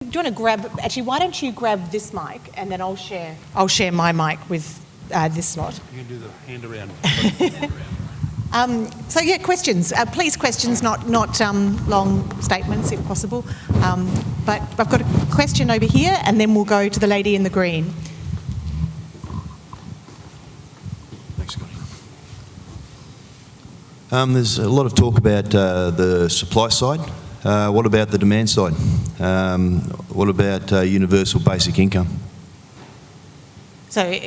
Do you want to grab, actually, why don't you grab this mic and then I'll share my mic with this lot. You can do the hand around. So yeah, questions. Please questions, not long statements if possible. But I've got a question over here and then we'll go to the lady in the green. Thanks, Scotty. There's a lot of talk about the supply side. What about the demand side? What about universal basic income? So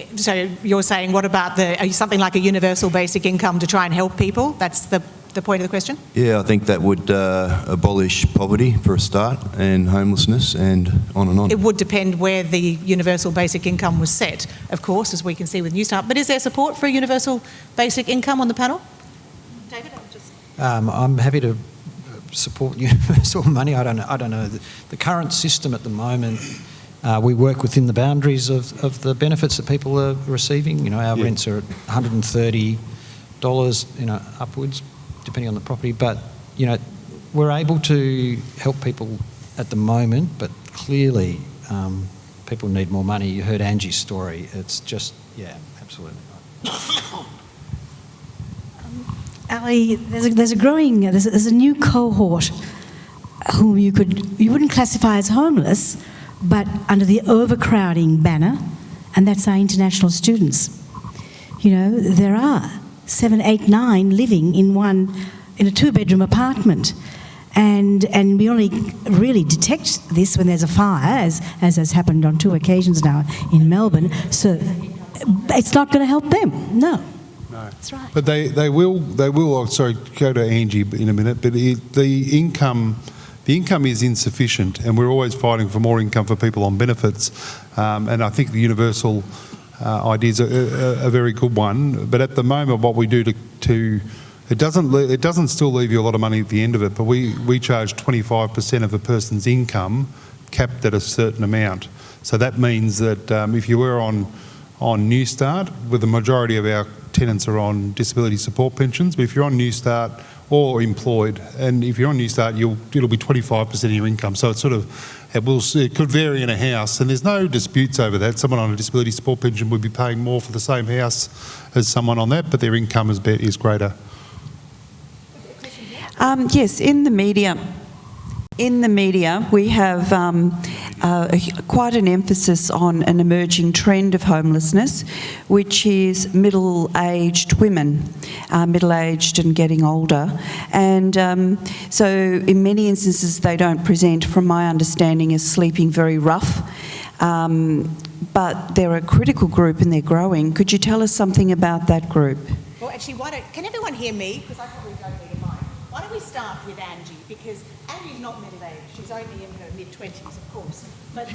you're saying, what about something like a universal basic income to try and help people? That's the point of the question? Yeah, I think that would abolish poverty for a start and homelessness and on and on. It would depend where the universal basic income was set, of course, as we can see with New Start. But is there support for a universal basic income on the panel? David, I'm happy to support universal money. I don't know. The current system at the moment, we work within the boundaries of the benefits that people are receiving. You know, our rents are at $130, upwards, depending on the property. But, you know, we're able to help people at the moment, but clearly people need more money. You heard Angie's story. It's just, yeah, absolutely right. Ali, there's a new cohort whom you wouldn't classify as homeless, but under the overcrowding banner, and that's our international students. You know, there are 7, 8, 9 living in a 2-bedroom apartment, and we only really detect this when there's a fire, as has happened on 2 occasions now in Melbourne. So it's not going to help them. No. That's right. But they will. Oh, sorry, go to Angie in a minute. But the income is insufficient, and we're always fighting for more income for people on benefits. And I think the universal idea is a very good one. But at the moment, what we do it doesn't still leave you a lot of money at the end of it. But we charge 25% of a person's income, capped at a certain amount. So that means that if you were on New Start, with the majority of our tenants are on disability support pensions, but if you're on New Start or employed, and if you're on New Start, it'll be 25% of your income. So it could vary in a house, and there's no disputes over that. Someone on a disability support pension would be paying more for the same house as someone on that, but their income is greater. Yes, in the media, we have quite an emphasis on an emerging trend of homelessness, which is middle-aged women, middle-aged and getting older. And so in many instances, they don't present, from my understanding, as sleeping very rough. But they're a critical group and they're growing. Could you tell us something about that group? Well, actually, can everyone hear me? Because I probably don't need a mic. Why don't we start with Angie? Because Angie's not middle-aged. She's only in her mid-20s, of course. But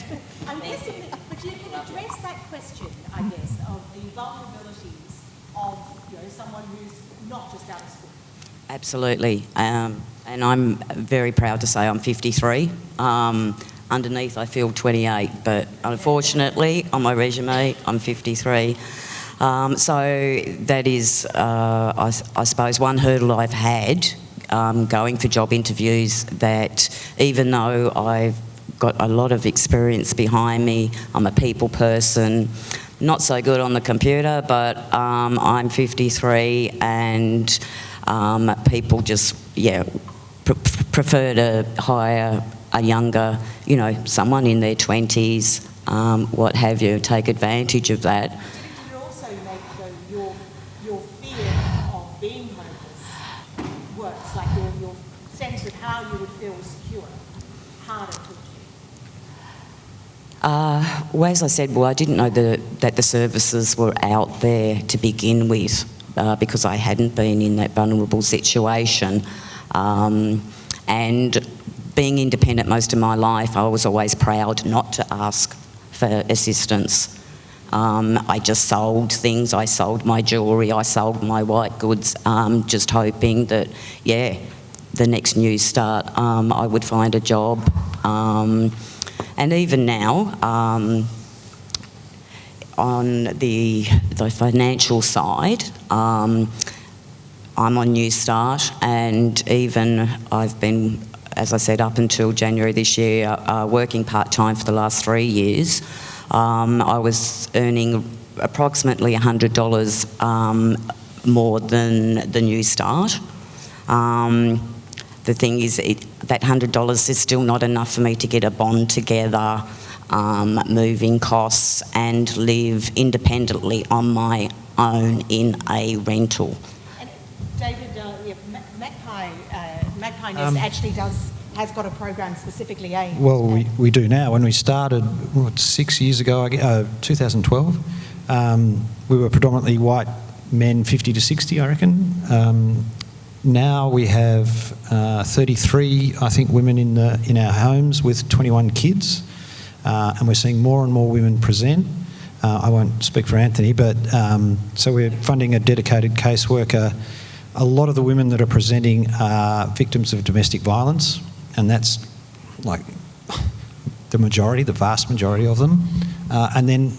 I'm guessing but you can address that question, I guess, of the vulnerabilities of someone who's not just out of school. Absolutely. And I'm very proud to say I'm 53. Underneath, I feel 28, but unfortunately, on my resume, I'm 53. So that is, I suppose, one hurdle I've had going for job interviews, that even though I've got a lot of experience behind me, I'm a people person, not so good on the computer, but I'm 53 and people just, prefer to hire a younger, someone in their 20s, what have you, take advantage of that. Did it also make your fear of being homeless worse, like your sense of how you would feel secure, harder to achieve? Well, as I said, I didn't know that the services were out there to begin with, because I hadn't been in that vulnerable situation. And being independent most of my life, I was always proud not to ask for assistance. I just sold things. I sold my jewellery, I sold my white goods, just hoping that, the next New Start, I would find a job. And even now, on the financial side, I'm on New Start, and even I've been as I said, up until January this year, working part-time for the last 3 years. I was earning approximately $100 more than the New Start. The thing is, that $100 is still not enough for me to get a bond together, moving costs, and live independently on my own in a rental. And David, Magpie Nest actually has got a program specifically aimed. Well, we do now. When we started 6 years ago, 2012, we were predominantly white men, 50 to 60, I reckon. Now we have 33, I think, women in our homes with 21 kids, and we're seeing more and more women present. I won't speak for Anthony, but so we're funding a dedicated caseworker. A lot of the women that are presenting are victims of domestic violence, and that's like the vast majority of them. And then,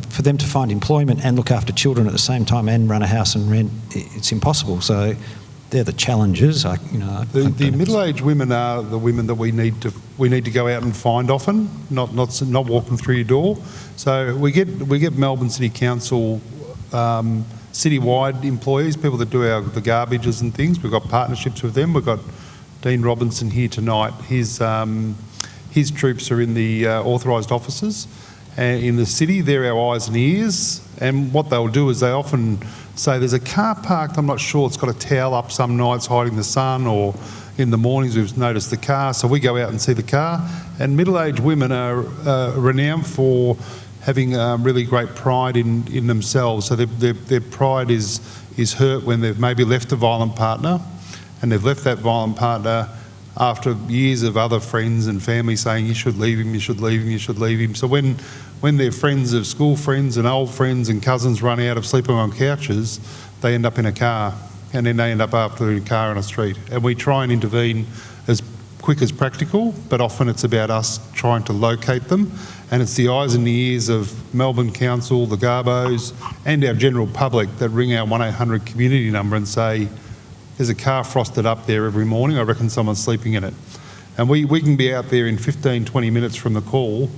for them to find employment and look after children at the same time and run a house and rent, it's impossible. So they're the challenges. The middle-aged women are the women that we need to go out and find often, not walking through your door. So we get Melbourne City Council citywide employees, people that do the garbages and things. We've got partnerships with them. We've got Dean Robinson here tonight. His troops are in the authorised offices in the city. They're our eyes and ears. And what they'll do is they often say there's a car parked, I'm not sure, it's got a towel up some nights hiding the sun, or in the mornings we've noticed the car. So we go out and see the car. And middle-aged women are renowned for having really great pride in themselves. So their pride is hurt when they've maybe left a violent partner, and they've left that violent partner after years of other friends and family saying, you should leave him, you should leave him, you should leave him. So when their friends of school friends and old friends and cousins run out of sleeping on couches, they end up in a car, and then they end up after a car on a street. And we try and intervene as quick as practical, but often it's about us trying to locate them. And it's the eyes and the ears of Melbourne Council, the Garbos, and our general public that ring our 1-800 community number and say, there's a car frosted up there every morning, I reckon someone's sleeping in it. And we can be out there in 15, 20 minutes from the call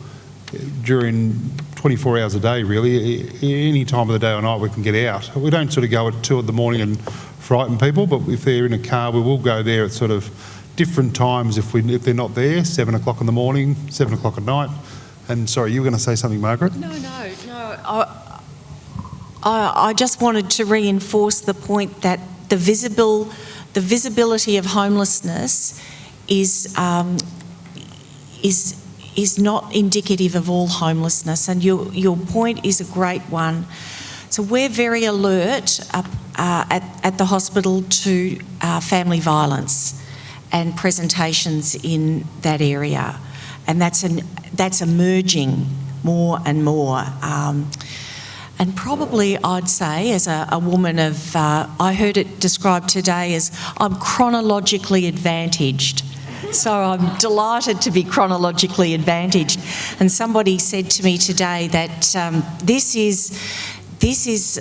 during 24 hours a day, really. Any time of the day or night we can get out. We don't sort of go at 2 in the morning and frighten people, but if they're in a car, we will go there at sort of different times if they're not there, 7 o'clock in the morning, 7 o'clock at night. And sorry, you were going to say something, Margaret? No. I just wanted to reinforce the point that the visibility of homelessness is not indicative of all homelessness, and your point is a great one. So we're very alert at the hospital to family violence and presentations in that area, and that's emerging more and more. And probably I'd say, as a woman of, I heard it described today as I'm chronologically advantaged. So I'm delighted to be chronologically advantaged. And somebody said to me today that this is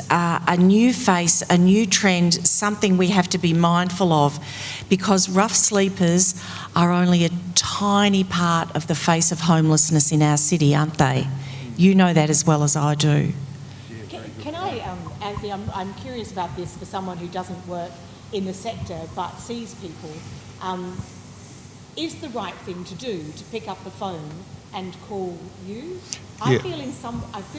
a new face, a new trend, something we have to be mindful of, because rough sleepers are only a tiny part of the face of homelessness in our city, aren't they? You know that as well as I do. Can I, Anthony, I'm curious about this for someone who doesn't work in the sector but sees people. Is the right thing to do to pick up the phone and call you? I feel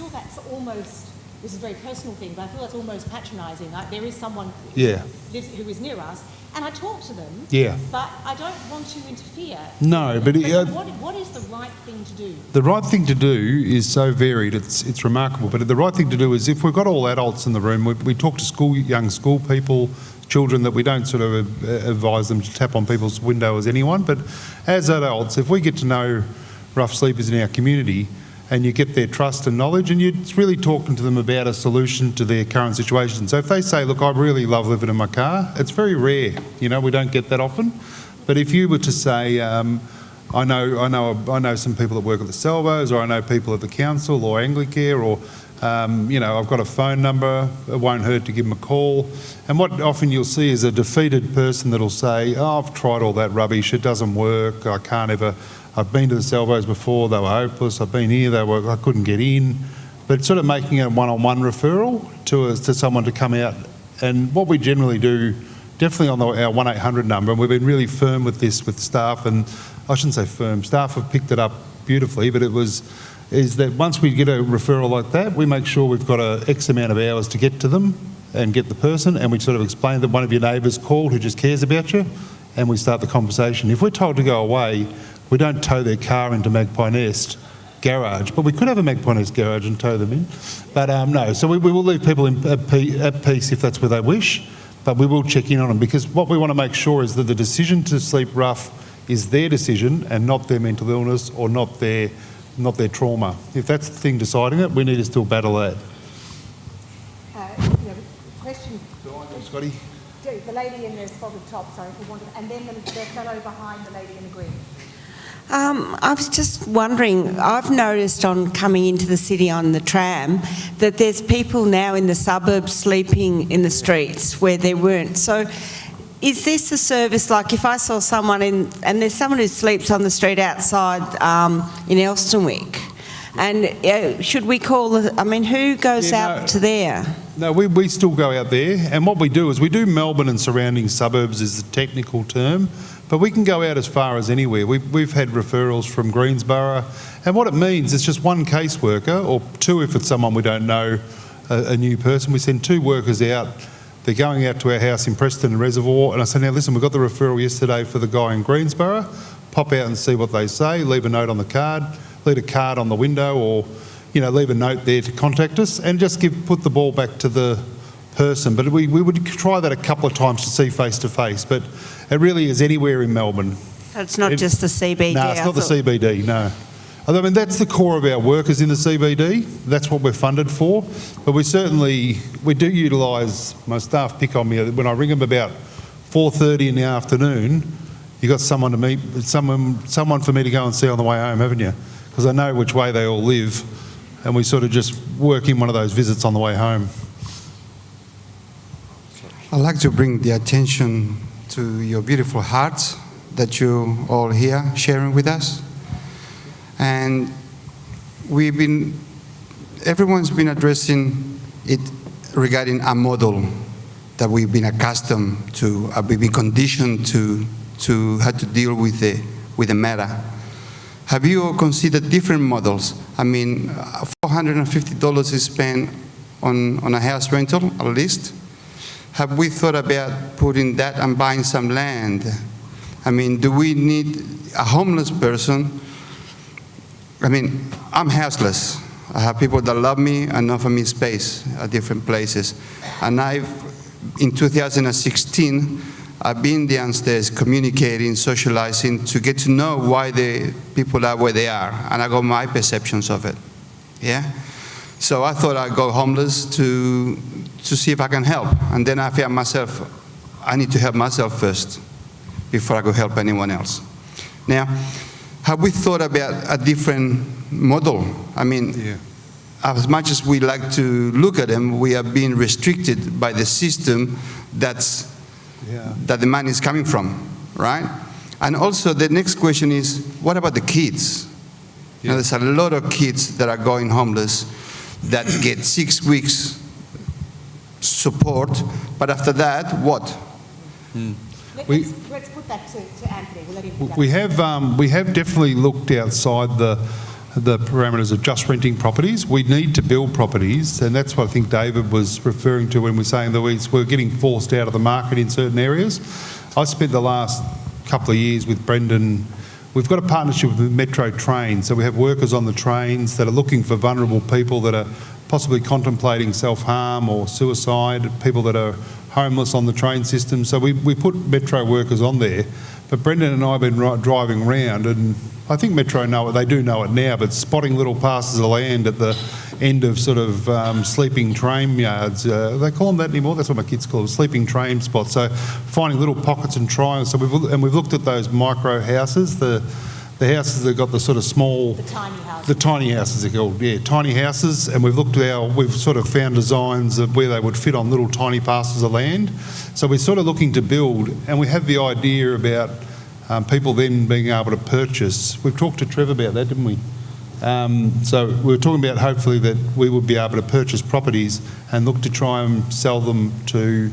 that's almost, this is a very personal thing, but I feel that's almost patronising. Like there is someone who is near us, and I talk to them, but I don't want to interfere. No, but what is the right thing to do? The right thing to do is so varied, it's remarkable. But the right thing to do is, if we've got all adults in the room, we talk to young school people, children, that we don't sort of advise them to tap on people's window as anyone. But as adults, if we get to know rough sleepers in our community, and you get their trust and knowledge, and you're really talking to them about a solution to their current situation. So if they say, look, I really love living in my car, it's very rare, we don't get that often. But if you were to say, I know some people that work at the Salvos, or I know people at the council or Anglicare, or I've got a phone number, it won't hurt to give them a call. And what often you'll see is a defeated person that'll say, oh, I've tried all that rubbish, it doesn't work, I've been to the Salvos before, they were hopeless, I've been here, I couldn't get in. But sort of making a one-on-one referral to someone to come out. And what we generally do, definitely on our 1-800 number, and we've been really firm with this with staff, and I shouldn't say firm, staff have picked it up beautifully, but is that once we get a referral like that, we make sure we've got a X amount of hours to get to them and get the person, and we sort of explain that one of your neighbours called who just cares about you, and we start the conversation. If we're told to go away, we don't tow their car into Magpie Nest garage, but we could have a Magpie Nest garage and tow them in. But no, so we will leave people at peace if that's where they wish, but we will check in on them, because what we want to make sure is that the decision to sleep rough is their decision and not their mental illness or not their trauma. If that's the thing deciding it, we need to still battle that. Question. Scotty. The lady in the spotted top, sorry, if you wanted, and then the fellow behind the lady in the green. I was just wondering, I've noticed on coming into the city on the tram that there's people now in the suburbs sleeping in the streets where there weren't. So is this a service, like if I saw someone and there's someone who sleeps on the street outside in Elstonwick, and should we call, who goes out to there? No, we still go out there, and what we do is we do Melbourne and surrounding suburbs is the technical term, but we can go out as far as anywhere. We've had referrals from Greensborough, and what it means is just one caseworker, or two if it's someone we don't know, a new person. We send 2 workers out. They're going out to our house in Preston and Reservoir, and I say, now listen, we got the referral yesterday for the guy in Greensborough. Pop out and see what they say, leave a note on the card, leave a card on the window, or leave a note there to contact us, and just put the ball back to the person. But we would try that a couple of times to see face to face, but it really is anywhere in Melbourne. It's not just the CBD? No, it's not the CBD, no. That's the core of our work is in the CBD. That's what we're funded for. But we do utilise, my staff pick on me, when I ring them about 4:30 in the afternoon, you've got someone to meet, someone for me to go and see on the way home, haven't you? Because I know which way they all live, and we sort of just work in one of those visits on the way home. I'd like to bring the attention to your beautiful hearts that you all here sharing with us. And everyone's been addressing it regarding a model that we've been accustomed to, we've been conditioned to how to deal with the matter. Have you considered different models? $450 is spent on a house rental, at least. Have we thought about putting that and buying some land? Do we need a homeless person? I'm houseless. I have people that love me and offer me space at different places. And in 2016, I've been downstairs communicating, socializing, to get to know why the people are where they are. And I got my perceptions of it. Yeah? So I thought I'd go homeless to see if I can help. And then I found myself, I need to help myself first before I go help anyone else. Now, have we thought about a different model? As much as we like to look at them, we are being restricted by the system that the money is coming from, right? And also the next question is, what about the kids? There's a lot of kids that are going homeless that get 6 weeks support, but after that, what? Let's put that to Anthony. We'll let him pick We have definitely looked outside the parameters of just renting properties. We need to build properties, and that's what I think David was referring to when we're saying that we're getting forced out of the market in certain areas. I spent the last couple of years with Brendan. We've got a partnership with Metro Trains, so we have workers on the trains that are looking for vulnerable people that are possibly contemplating self-harm or suicide, people that are homeless on the train system. So we put Metro workers on there. But Brendan and I have been driving around, and I think Metro know it, they do know it now, but spotting little parcels of land at the end of sort of sleeping train yards. They call them that anymore? That's what my kids call them, sleeping train spots. So finding little pockets and trying. So we've looked at those micro houses, the the houses that have got the sort of small... The tiny houses. The tiny houses are called, yeah, tiny houses, and we've sort of found designs of where they would fit on little tiny parcels of land. So we're sort of looking to build, and we have the idea about people then being able to purchase. We've talked to Trevor about that, didn't we? So we were talking about hopefully that we would be able to purchase properties and look to try and sell them to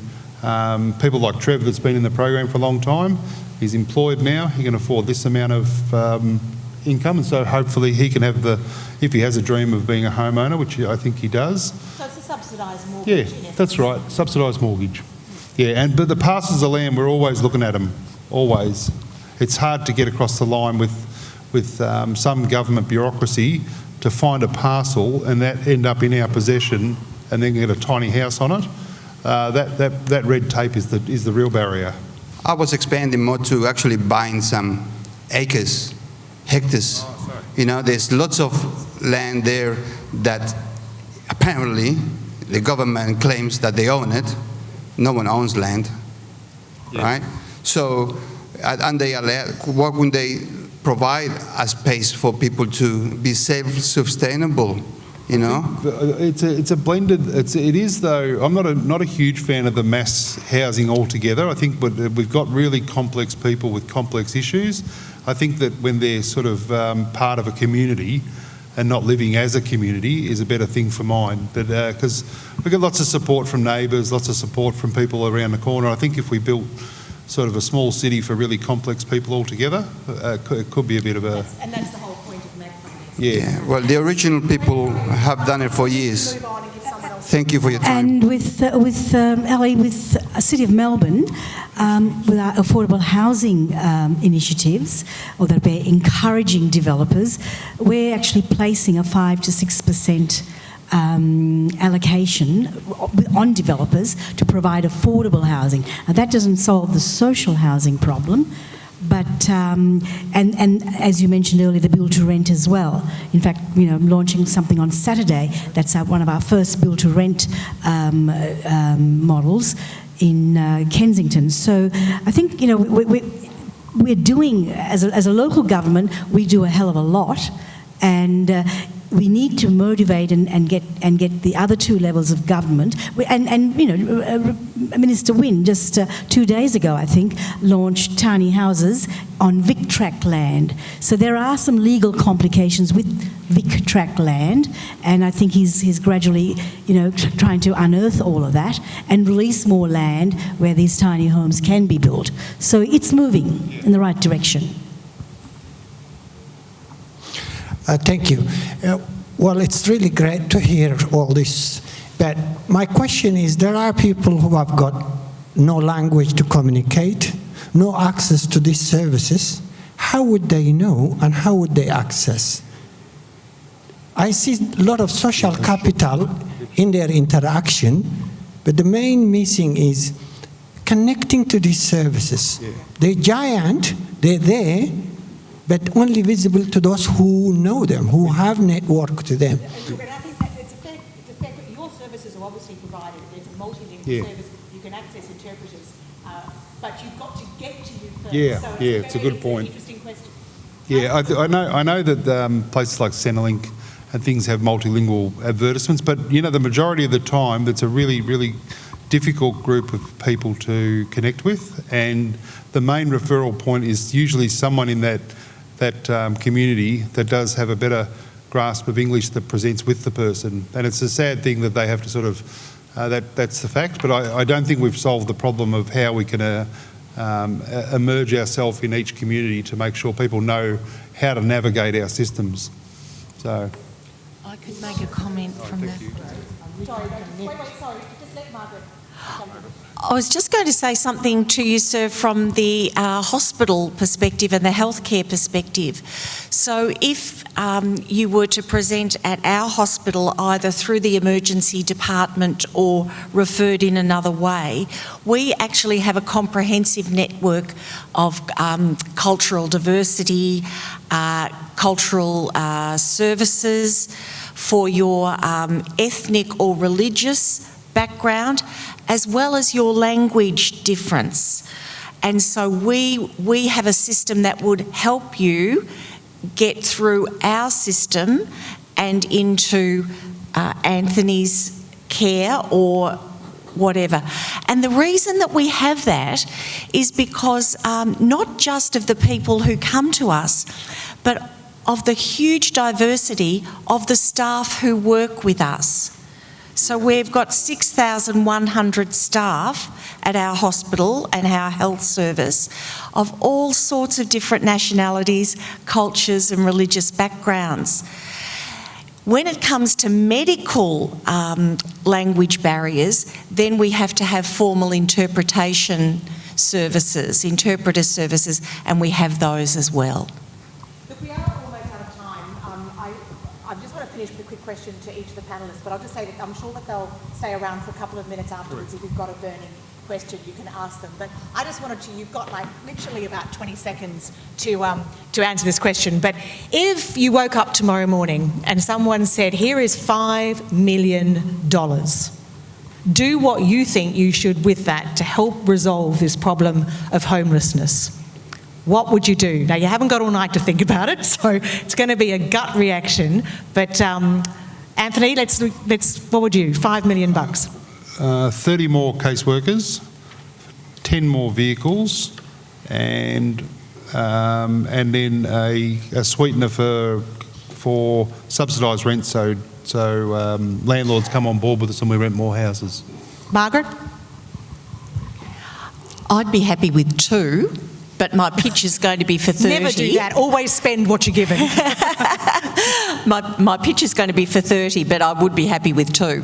people like Trevor that's been in the program for a long time. He's employed now, he can afford this amount of income, and so hopefully he can have if he has a dream of being a homeowner, which I think he does. So it's a subsidised mortgage. Yeah, that's right, subsidised mortgage. Yeah, but the parcels of land, we're always looking at them, always. It's hard to get across the line with some government bureaucracy to find a parcel and that end up in our possession and then get a tiny house on it. That red tape is the real barrier. I was expanding more to actually buying some acres, hectares. You know, there's lots of land there that apparently the government claims that they own it. No one owns land, right? So, and they allow, what would they provide a space for people to be self-sustainable? You know, it's a blended. It is though. I'm not a huge fan of the mass housing altogether. I think, but we've got really complex people with complex issues. I think that when they're sort of part of a community and not living as a community is a better thing for mine. But because we get lots of support from neighbours, lots of support from people around the corner. I think if we built sort of a small city for really complex people altogether, it could be a bit of a. And that's the whole point of Magpie Nest. Yeah. Well, the original people have done it for years. Thank you for your time. And with Ellie, with the City of Melbourne, with our affordable housing initiatives, or that we're encouraging developers, we're actually placing a 5 to 6% allocation on developers to provide affordable housing. Now, that doesn't solve the social housing problem, but and as you mentioned earlier, the build to rent as well. In fact, you know, launching something on Saturday. That's one of our first build to rent models in Kensington. So I think, you know, we're doing as a local government, we do a hell of a lot, and we need to motivate and get the other two levels of government. And you know, Minister Wynne just 2 days ago, I think, launched tiny houses on Vic Track land. So there are some legal complications with Vic Track land, and I think he's gradually, you know, trying to unearth all of that and release more land where these tiny homes can be built. So it's moving in the right direction. Thank you. Well, it's really great to hear all this, but my question is, there are people who have got no language to communicate, no access to these services. How would they know and how would they access? I see a lot of social capital in their interaction, but the main missing is connecting to these services. Yeah. They're giant, they're there, but only visible to those who know them, who have network to them. But I think that it's a fair, your services are obviously provided. It's a multilingual service. You can access interpreters, but you've got to get to you first. Yeah, so it's a good point. Interesting question. Yeah, I know that places like Centrelink and things have multilingual advertisements, but you know, the majority of the time, that's a really, really difficult group of people to connect with, and the main referral point is usually someone in that community that does have a better grasp of English that presents with the person. And it's a sad thing that they have to sort of, that's the fact, but I don't think we've solved the problem of how we can emerge ourselves in each community to make sure people know how to navigate our systems. So. I could make a comment from that. Sorry, just let Margaret jump in. I was just going to say something to you, sir, from the hospital perspective and the healthcare perspective. So if you were to present at our hospital either through the emergency department or referred in another way, we actually have a comprehensive network of cultural diversity, cultural services for your ethnic or religious background, as well as your language difference. And so we have a system that would help you get through our system and into Anthony's care or whatever. And the reason that we have that is because not just of the people who come to us, but of the huge diversity of the staff who work with us. So we've got 6,100 staff at our hospital and our health service of all sorts of different nationalities, cultures and religious backgrounds. When it comes to medical language barriers, then we have to have formal interpretation services, interpreter services, and we have those as well. Look, we are almost out of time. I just want to finish with a quick question to each of the panellists, but I'll just say that I'm sure that they'll stay around for a couple of minutes afterwards. If you've got a burning question, you can ask them. But I just wanted to, you've got like literally about 20 seconds to answer this question. But if you woke up tomorrow morning and someone said, here is $5 million, do what you think you should with that to help resolve this problem of homelessness, what would you do? Now, you haven't got all night to think about it, so it's going to be a gut reaction. But Anthony, let's what would you? $5 million. 30 more caseworkers, 10 more vehicles, and then a sweetener for subsidised rent, so landlords come on board with us and we rent more houses. Margaret? I'd be happy with 2, but my pitch is going to be for 30. Never do that. Always spend what you're given. My pitch is going to be for 30, but I would be happy with 2.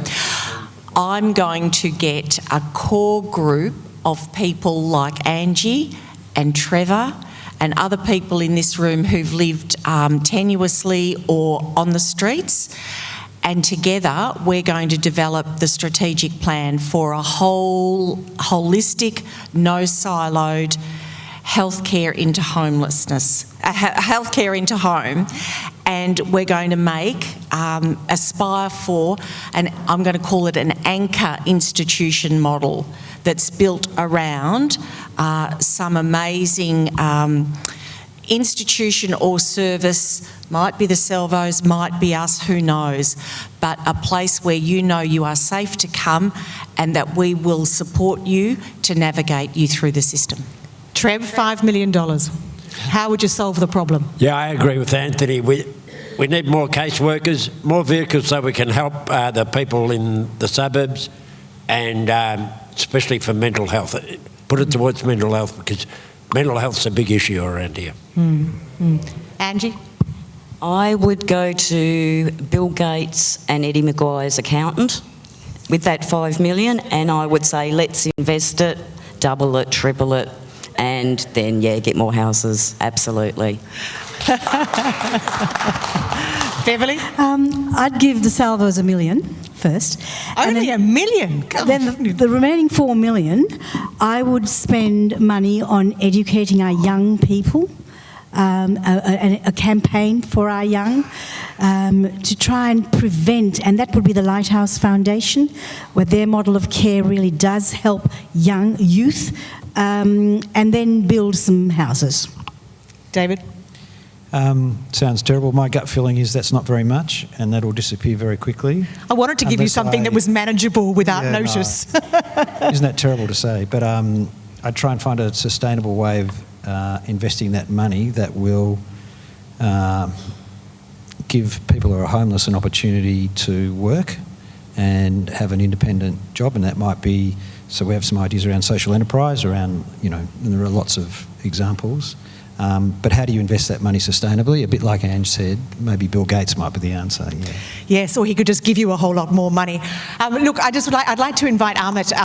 I'm going to get a core group of people like Angie and Trevor and other people in this room who've lived tenuously or on the streets, and together we're going to develop the strategic plan for a holistic, no siloed healthcare into homelessness, healthcare into home, and we're going to aspire for, and I'm going to call it an anchor institution model that's built around some amazing institution or service, might be the Salvos, might be us, who knows, but a place where you know you are safe to come and that we will support you to navigate you through the system. Trev, $5 million. How would you solve the problem? Yeah, I agree with Anthony. We need more caseworkers, more vehicles so we can help the people in the suburbs, and especially for mental health. Put it towards mental health, because mental health's a big issue around here. Angie? I would go to Bill Gates and Eddie Maguire's accountant with that $5 million, and I would say, let's invest it, double it, triple it, and then, yeah, get more houses, absolutely. Beverly? I'd give the Salvos $1 million first. Only $1 million? Then the remaining $4 million, I would spend money on educating our young people, a campaign for our young, to try and prevent, and that would be the Lighthouse Foundation, where their model of care really does help young youth, and then build some houses. David? Sounds terrible. My gut feeling is that's not very much, and that'll disappear very quickly. I wanted to give you something that was manageable without notice. No. Isn't that terrible to say? But I'd try and find a sustainable way of investing that money that will give people who are homeless an opportunity to work and have an independent job, and that might be, so we have some ideas around social enterprise, around, and there are lots of examples. But how do you invest that money sustainably? A bit like Ange said, maybe Bill Gates might be the answer. Yeah. Yes, or he could just give you a whole lot more money. Look, I'd like to invite Amit, our